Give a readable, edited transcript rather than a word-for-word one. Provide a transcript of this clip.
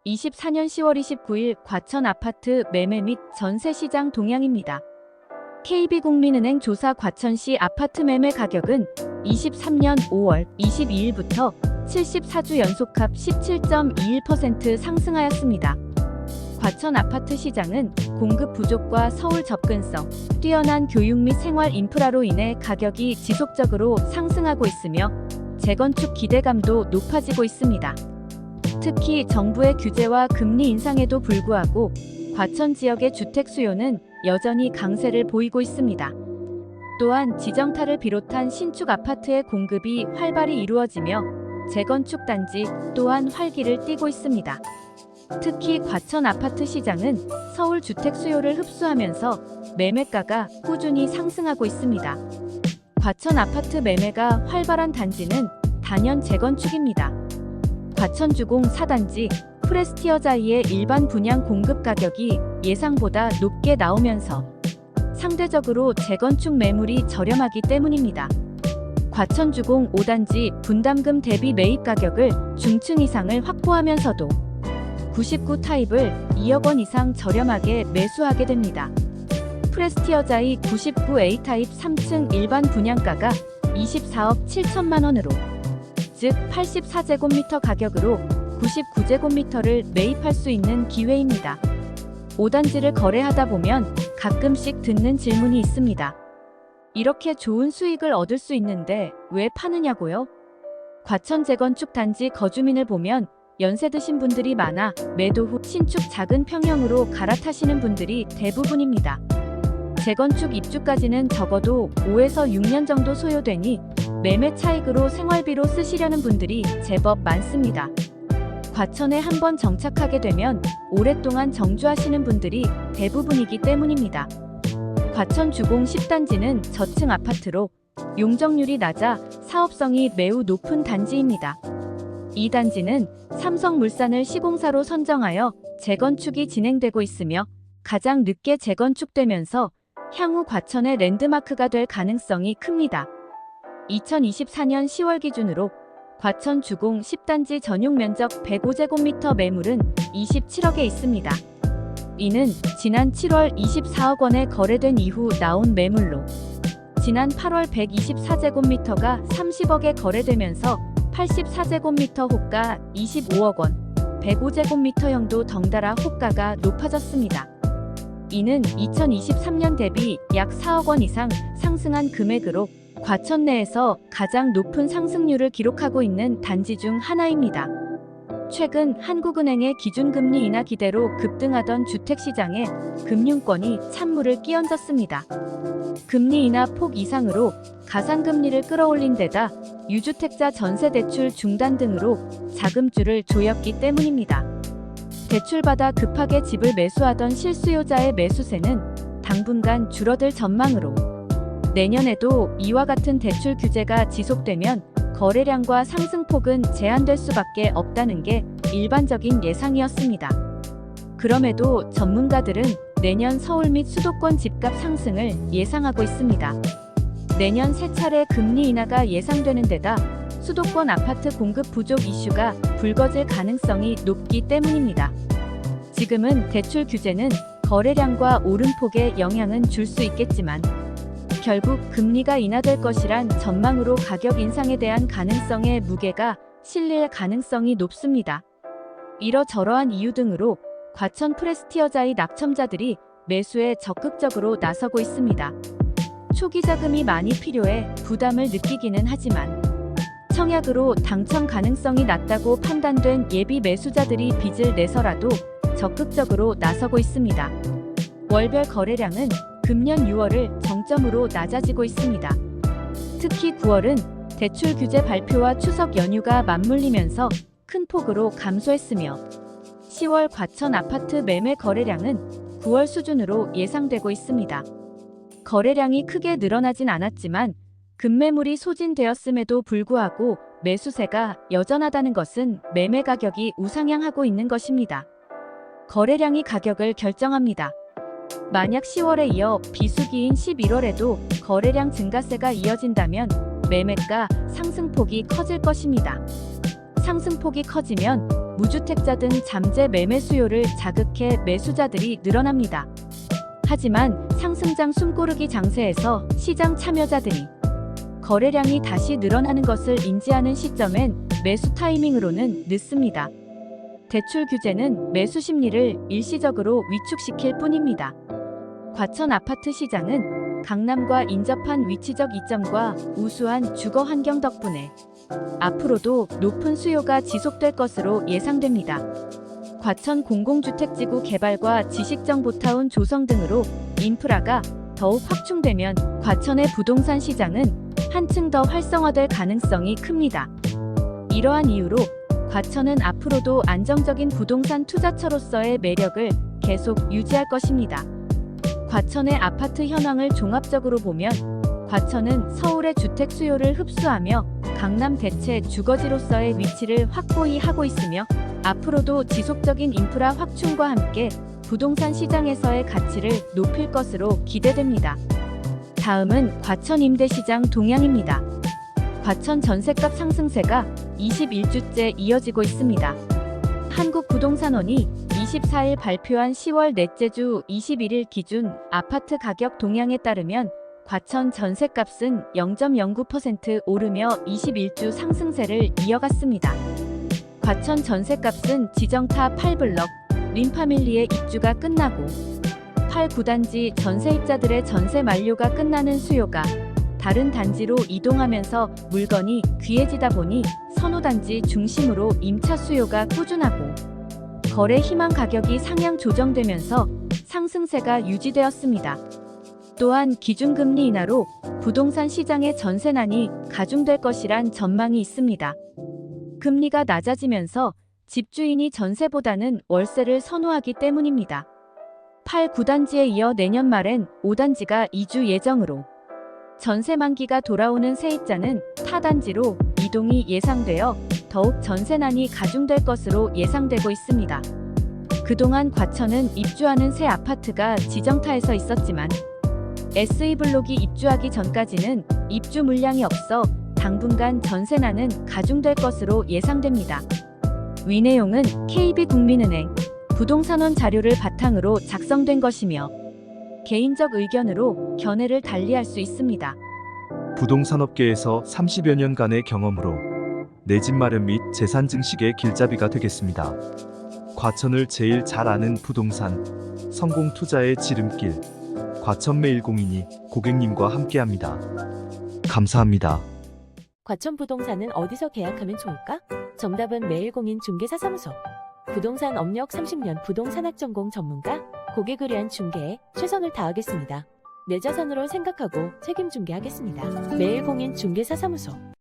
24년 10월 29일 과천 아파트 매매 및 전세 시장 동향입니다. KB국민은행 조사 과천시 아파트 매매 가격은 23년 5월 22일부터 74주 연속합 17.21% 상승하였습니다. 과천 아파트 시장은 공급 부족과 서울 접근성, 뛰어난 교육 및 생활 인프라로 인해 가격이 지속적으로 상승하고 있으며 재건축 기대감도 높아지고 있습니다. 특히 정부의 규제와 금리 인상에도 불구하고 과천 지역의 주택 수요는 여전히 강세를 보이고 있습니다. 또한 지정타를 비롯한 신축 아파트의 공급이 활발히 이루어지며 재건축 단지 또한 활기를 띠고 있습니다. 특히 과천 아파트 시장은 서울 주택 수요를 흡수하면서 매매가가 꾸준히 상승하고 있습니다. 과천 아파트 매매가 활발한 단지는 단연 재건축입니다. 과천주공 4단지 프레스티어자이의 일반 분양 공급 가격이 예상보다 높게 나오면서 상대적으로 재건축 매물이 저렴하기 때문입니다. 과천주공 5단지 분담금 대비 매입 가격을 중층 이상을 확보하면서도 99 타입을 2억 원 이상 저렴하게 매수하게 됩니다. 프레스티어자이 99A 타입 3층 일반 분양가가 24억 7천만 원으로, 즉 84제곱미터 가격으로 99제곱미터를 매입할 수 있는 기회입니다. 5단지를 거래하다 보면 가끔씩 듣는 질문이 있습니다. 이렇게 좋은 수익을 얻을 수 있는데 왜 파느냐고요? 과천 재건축 단지 거주민을 보면 연세 드신 분들이 많아 매도 후 신축 작은 평형으로 갈아타시는 분들이 대부분입니다. 재건축 입주까지는 적어도 5에서 6년 정도 소요되니 매매 차익으로 생활비로 쓰시려는 분들이 제법 많습니다. 과천에 한번 정착하게 되면 오랫동안 정주하시는 분들이 대부분이기 때문입니다. 과천 주공 10단지는 저층 아파트로 용적률이 낮아 사업성이 매우 높은 단지입니다. 이 단지는 삼성물산을 시공사로 선정하여 재건축이 진행되고 있으며 가장 늦게 재건축되면서 향후 과천의 랜드마크가 될 가능성이 큽니다. 2024년 10월 기준으로 과천 주공 10단지 전용 면적 105제곱미터 매물은 27억에 있습니다. 이는 지난 7월 24억 원에 거래된 이후 나온 매물로 지난 8월 124제곱미터가 30억에 거래되면서 84제곱미터 호가 25억 원, 105제곱미터형도 덩달아 호가가 높아졌습니다. 이는 2023년 대비 약 4억 원 이상 상승한 금액으로 과천 내에서 가장 높은 상승률을 기록하고 있는 단지 중 하나입니다. 최근 한국은행의 기준금리 인하 기대로 급등하던 주택시장에 금융권이 찬물을 끼얹었습니다. 금리 인하 폭 이상으로 가상금리를 끌어올린 데다 유주택자 전세대출 중단 등으로 자금줄을 조였기 때문입니다. 대출받아 급하게 집을 매수하던 실수요자의 매수세는 당분간 줄어들 전망으로 내년에도 이와 같은 대출 규제가 지속되면 거래량과 상승폭은 제한될 수밖에 없다는 게 일반적인 예상이었습니다. 그럼에도 전문가들은 내년 서울 및 수도권 집값 상승을 예상하고 있습니다. 내년 3차례 금리 인하가 예상되는 데다 수도권 아파트 공급 부족 이슈가 불거질 가능성이 높기 때문입니다. 지금은 대출 규제는 거래량과 오름폭에 영향은 줄 수 있겠지만 결국 금리가 인하될 것이란 전망으로 가격 인상에 대한 가능성의 무게가 실릴 가능성이 높습니다. 이러저러한 이유 등으로 과천 프레스티어자이 낙첨자들이 매수에 적극적으로 나서고 있습니다. 초기 자금이 많이 필요해 부담을 느끼기는 하지만 청약으로 당첨 가능성이 낮다고 판단된 예비 매수자들이 빚을 내서라도 적극적으로 나서고 있습니다. 월별 거래량은 금년 6월을 정점으로 낮아지고 있습니다. 특히 9월은 대출 규제 발표와 추석 연휴가 맞물리면서 큰 폭으로 감소했으며 10월 과천 아파트 매매 거래량은 9월 수준으로 예상되고 있습니다. 거래량이 크게 늘어나진 않았지만 급매물이 소진되었음에도 불구하고 매수세가 여전하다는 것은 매매 가격이 우상향하고 있는 것입니다. 거래량이 가격을 결정합니다. 만약 10월에 이어 비수기인 11월에도 거래량 증가세가 이어진다면 매매가 상승폭이 커질 것입니다. 상승폭이 커지면 무주택자 등 잠재 매매 수요를 자극해 매수자들이 늘어납니다. 하지만 상승장 숨고르기 장세에서 시장 참여자들이 거래량이 다시 늘어나는 것을 인지하는 시점엔 매수 타이밍으로는 늦습니다. 대출 규제는 매수 심리를 일시적으로 위축시킬 뿐입니다. 과천 아파트 시장은 강남과 인접한 위치적 이점과 우수한 주거 환경 덕분에 앞으로도 높은 수요가 지속될 것으로 예상됩니다. 과천 공공주택지구 개발과 지식정보타운 조성 등으로 인프라가 더욱 확충되면 과천의 부동산 시장은 한층 더 활성화될 가능성이 큽니다. 이러한 이유로 과천은 앞으로도 안정적인 부동산 투자처로서의 매력을 계속 유지할 것입니다. 과천의 아파트 현황을 종합적으로 보면 과천은 서울의 주택 수요를 흡수하며 강남 대체 주거지로서의 위치를 확고히 하고 있으며 앞으로도 지속적인 인프라 확충과 함께 부동산 시장에서의 가치를 높일 것으로 기대됩니다. 다음은 과천 임대시장 동향입니다. 과천 전셋값 상승세가 21주째 이어지고 있습니다. 한국부동산원이 24일 발표한 10월 넷째 주 21일 기준 아파트 가격 동향에 따르면 과천 전셋값은 0.09% 오르며 21주 상승세를 이어갔습니다. 과천 전셋값은 지정타 8블럭, 림파밀리의 입주가 끝나고 8, 9단지 전세입자들의 전세 만료가 끝나는 수요가 다른 단지로 이동하면서 물건이 귀해지다 보니 선호단지 중심으로 임차 수요가 꾸준하고 거래 희망 가격이 상향 조정되면서 상승세가 유지되었습니다. 또한 기준금리 인하로 부동산 시장의 전세난이 가중될 것이란 전망이 있습니다. 금리가 낮아지면서 집주인이 전세보다는 월세를 선호하기 때문입니다. 8, 9단지에 이어 내년 말엔 5단지가 이주 예정으로 전세 만기가 돌아오는 세입자는 타 단지로 이동이 예상되어 더욱 전세난이 가중될 것으로 예상되고 있습니다. 그동안 과천은 입주하는 새 아파트가 지정타에서 있었지만 SE블록이 입주하기 전까지는 입주 물량이 없어 당분간 전세난은 가중될 것으로 예상됩니다. 위 내용은 KB국민은행 부동산원 자료를 바탕으로 작성된 것이며 개인적 의견으로 견해를 달리할 수 있습니다. 부동산업계에서 30여 년간의 경험으로 내 집 마련 및 재산 증식의 길잡이가 되겠습니다. 과천을 제일 잘 아는 부동산 성공 투자의 지름길 과천매일공인이 고객님과 함께합니다. 감사합니다. 과천 부동산은 어디서 계약하면 좋을까? 정답은 매일공인 중개사 사무소. 부동산 업력 30년 부동산학 전공 전문가, 고객을 위한 중개에 최선을 다하겠습니다. 내 자산으로 생각하고 책임 중개하겠습니다. 매일공인 중개사 사무소.